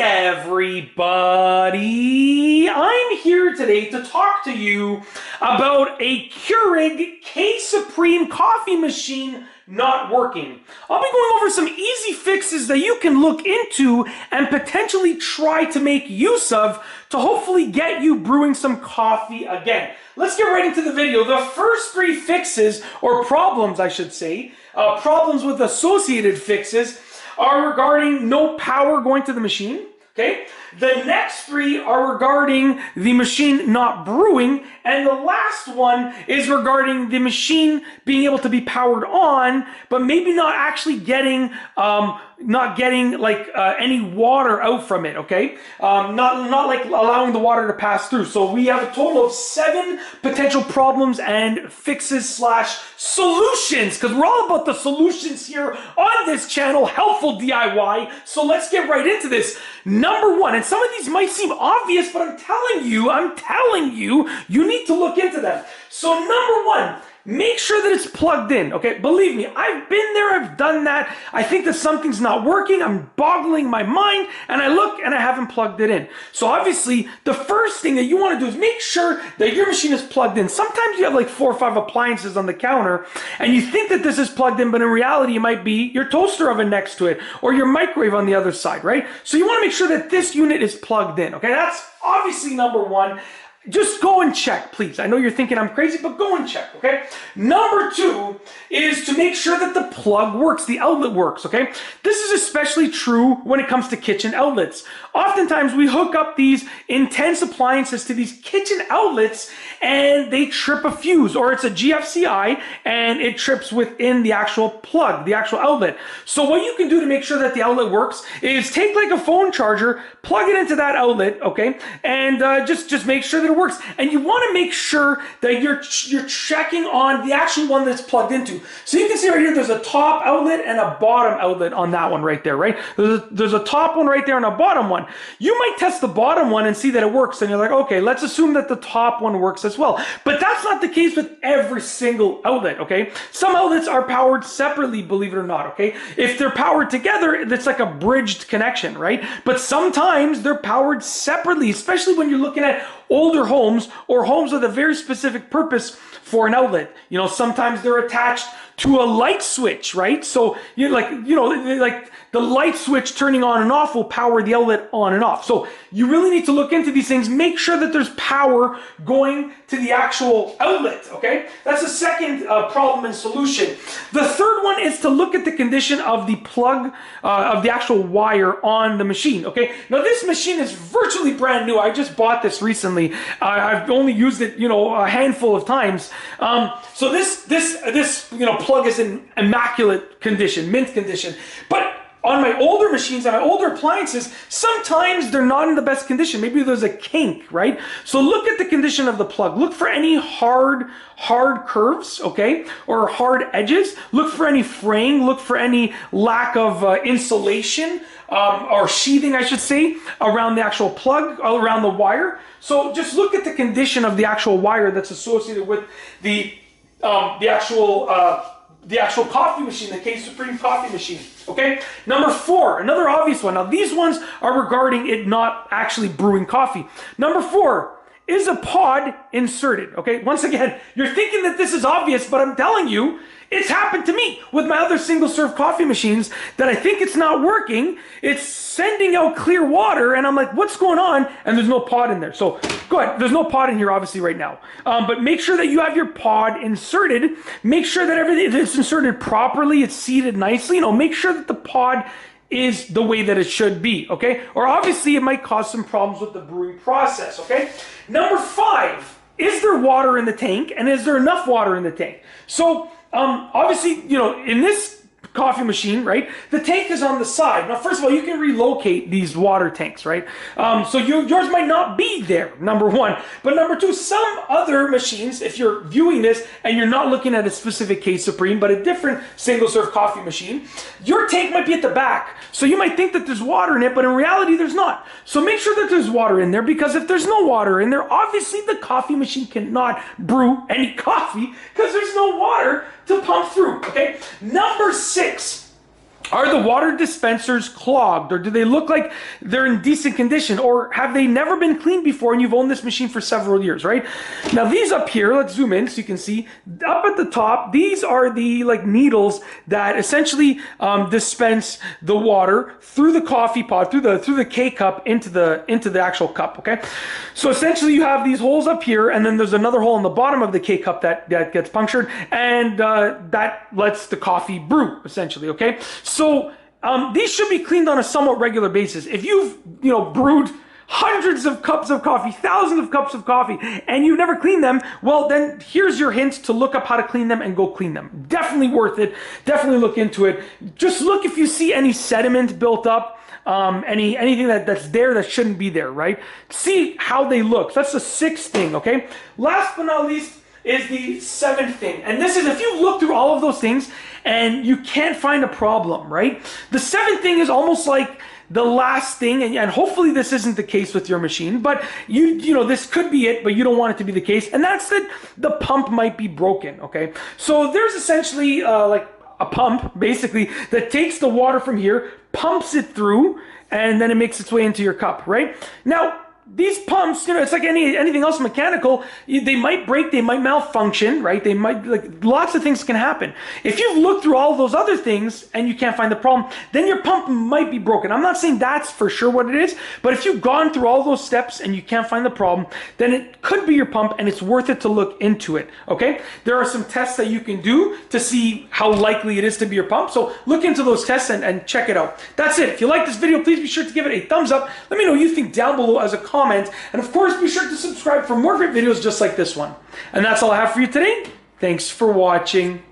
everybody, I'm here today to talk to you about a Keurig K Supreme coffee machine not working. I'll be going over some easy fixes that you can look into and potentially try to make use of to hopefully get you brewing some coffee again. Let's get right into the video. The first three fixes, or problems I should say, problems with associated fixes, are regarding no power going to the machine, okay? The next three are regarding the machine not brewing, and the last one is regarding the machine being able to be powered on, but maybe not actually getting, any water out from it, okay? Not like allowing the water to pass through. So we have a total of 7 potential problems and fixes slash solutions, because we're all about the solutions here on this channel, helpful DIY. So let's get right into this. Number 1, and some of these might seem obvious, but I'm telling you, you need to look into them. So number 1, make sure that it's plugged in, okay? Believe me, I've been there, I've done that. I think that something's not working, I'm boggling my mind, and I look and I haven't plugged it in. So obviously, the first thing that you want to do is make sure that your machine is plugged in. Sometimes you have like 4 or 5 appliances on the counter, and you think that this is plugged in, but in reality, it might be your toaster oven next to it, or your microwave on the other side, right? So you want to make sure that this unit is plugged in, okay? That's obviously number 1. Just go and check, please. I know you're thinking I'm crazy, but go and check, okay? Number 2 is to make sure that the plug works, the outlet works, okay? This is especially true when it comes to kitchen outlets. Oftentimes, we hook up these intense appliances to these kitchen outlets, and they trip a fuse, or it's a GFCI, and it trips within the actual plug, the actual outlet. So what you can do to make sure that the outlet works is take like a phone charger, plug it into that outlet, okay? And just make sure that it works. And you want to make sure that you're checking on the actual one that's plugged into. So you can see right here, there's a top outlet and a bottom outlet on that one right there, right? There's a top one right there and a bottom one. You might test the bottom one and see that it works, and you're like, okay, let's assume that the top one works as well. But that's not the case with every single outlet, okay? Some outlets are powered separately, believe it or not, okay? If they're powered together, it's like a bridged connection, right? But sometimes they're powered separately, especially when you're looking at older homes or homes with a very specific purpose for an outlet. You know, sometimes they're attached to a light switch, right? So like the light switch turning on and off will power the outlet on and off. So you really need to look into these things. Make sure that there's power going to the actual outlet, okay? That's the second problem and solution. The third one is to look at the condition of the plug, of the actual wire on the machine, okay? Now this machine is virtually brand new. I just bought this recently. I've only used it, a handful of times. So this plug is in immaculate condition, mint condition. But on my older machines, on my older appliances, sometimes they're not in the best condition. Maybe there's a kink, right? So look at the condition of the plug. Look for any hard curves, okay? Or hard edges. Look for any fraying. Look for any lack of insulation or sheathing, I should say, around the actual plug, around the wire. So just look at the condition of the actual wire that's associated with the actual coffee machine, the K Supreme coffee machine, okay? Number 4, another obvious one. Now, these ones are regarding it not actually brewing coffee. Number 4, is a pod inserted, okay? Once again, you're thinking that this is obvious, but I'm telling you, it's happened to me with my other single-serve coffee machines that I think it's not working. It's sending out clear water, and I'm like, what's going on? And there's no pod in there. So go ahead. There's no pod in here, obviously, right now. But make sure that you have your pod inserted. Make sure that everything is inserted properly. It's seated nicely. Make sure that the pod is the way that it should be, okay? Or obviously, it might cause some problems with the brewing process, okay? Number 5, is there water in the tank, and is there enough water in the tank? So, obviously, in this coffee machine, right, the tank is on the side. Now, first of all, you can relocate these water tanks, right? So yours might not be there, number 1. But number 2, some other machines, if you're viewing this and you're not looking at a specific K Supreme, but a different single-serve coffee machine, your tank might be at the back. So you might think that there's water in it, but in reality, there's not. So make sure that there's water in there, because if there's no water in there, obviously the coffee machine cannot brew any coffee because there's no water to pump through, okay? Number 6, Are the water dispensers clogged, or do they look like they're in decent condition, or have they never been cleaned before and you've owned this machine for several years, right? Now these up here, let's zoom in so you can see, up at the top, these are the like needles that essentially dispense the water through the coffee pod, through the K cup into the actual cup, okay? So essentially you have these holes up here, and then there's another hole in the bottom of the K cup that gets punctured, and that lets the coffee brew, essentially, okay? So these should be cleaned on a somewhat regular basis. If you've brewed hundreds of cups of coffee, thousands of cups of coffee, and you never clean them, well then here's your hints to look up how to clean them and go clean them. Definitely worth it. Definitely look into it. Just look if you see any sediment built up, anything that's there that shouldn't be there, right? See how they look. That's the sixth thing, okay? Last but not least is the seventh thing. And this is, if you look through all of those things and you can't find a problem, right? The seventh thing is almost like the last thing, and hopefully this isn't the case with your machine, but you know, this could be it, but you don't want it to be the case, and that's that the pump might be broken, okay? So there's essentially like a pump, basically, that takes the water from here, pumps it through, and then it makes its way into your cup, right? Now, these pumps, you know, it's like anything else mechanical. They might break, they might malfunction, right? They might, like, lots of things can happen. If you've looked through all of those other things and you can't find the problem, then your pump might be broken. I'm not saying that's for sure what it is, but if you've gone through all those steps and you can't find the problem, then it could be your pump, and it's worth it to look into it, okay? There are some tests that you can do to see how likely it is to be your pump, so look into those tests and check it out. That's it. If you like this video, please be sure to give it a thumbs up. Let me know what you think down below as a comment. And of course, be sure to subscribe for more great videos just like this one. And that's all I have for you today. Thanks for watching.